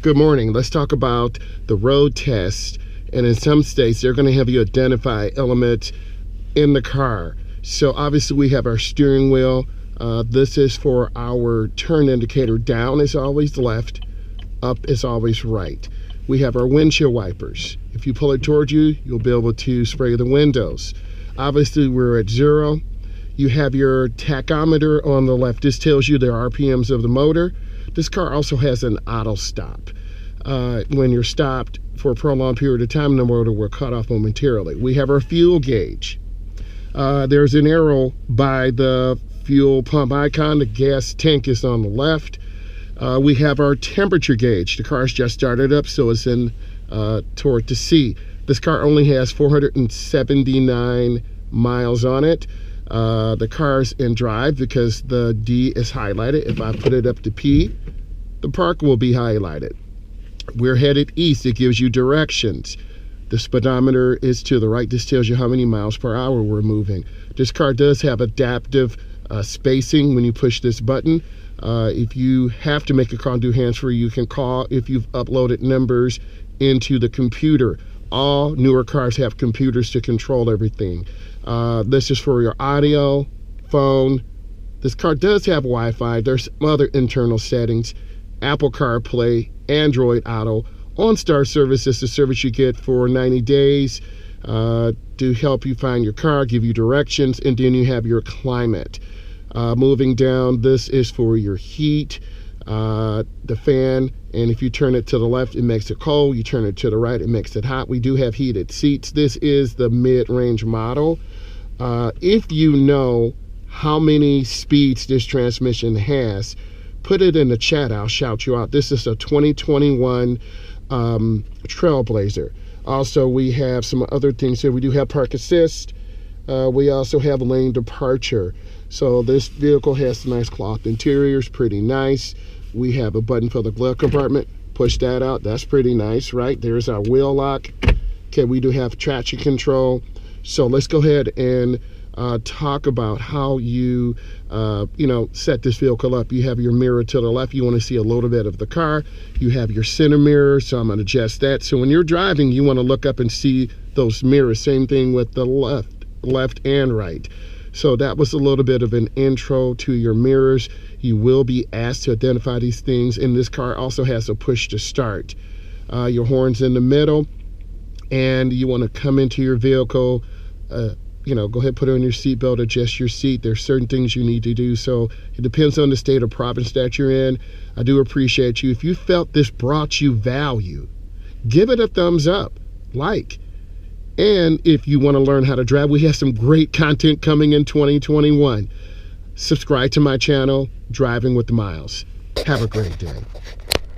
Good morning. Let's talk about the road test. And in some states, they're going to have you identify elements in the car. So obviously we have our steering wheel. This is for our turn indicator. Down is always left, up is always right. We have our windshield wipers. If you pull it towards you, you'll be able to spray the windows. Obviously we're at 0. You have your tachometer on the left. This tells you the RPMs of the motor. This car also has an auto stop. When you're stopped for a prolonged period of time, the motor will cut off momentarily. We have our fuel gauge. There's an arrow by the fuel pump icon. The gas tank is on the left. We have our temperature gauge. The car's just started up, so it's in toward the C. This car only has 479 miles on it. The car's in drive because the D is highlighted. If I put it up to P, the park will be highlighted. We're headed east. It gives you directions. The speedometer is to the right. This tells you how many miles per hour we're moving. This car does have adaptive spacing when you push this button. If you have to make a call and do hands-free, you can call if you've uploaded numbers into the computer. All newer cars have computers to control everything. This is for your audio, phone. This car does have Wi-Fi. There's some other internal settings. Apple CarPlay, Android Auto. OnStar service is the service you get for 90 days to help you find your car, give you directions, and then you have your climate. Moving down, this is for your heat, the fan, and if you turn it to the left, it makes it cold. You turn it to the right, it makes it hot. We do have heated seats. This is the mid-range model. If you know how many speeds this transmission has, put it in the chat. I'll shout you out. This is a 2021 Trailblazer. Also, we have some other things here. We do have park assist. We also have lane departure. So this vehicle has some nice cloth interiors, pretty nice. We have a button for the glove compartment. Push that out. That's pretty nice, right? There's our wheel lock. Okay, we do have traction control. So let's go ahead and talk about how you set this vehicle up. You have your mirror to the left. You want to see a little bit of the car. You have your center mirror, so I'm going to adjust that. So when you're driving, you want to look up and see those mirrors. Same thing with the left and right. So that was a little bit of an intro to your mirrors. You will be asked to identify these things, and this car also has a push to start. Your horn's in the middle, and you want to come into your vehicle. Go ahead, put on your seatbelt, adjust your seat. There's certain things you need to do. So it depends on the state or province that you're in. I do appreciate you. If you felt this brought you value, give it a thumbs up, like. And if you want to learn how to drive, we have some great content coming in 2021. Subscribe to my channel, Driving with Myles. Have a great day.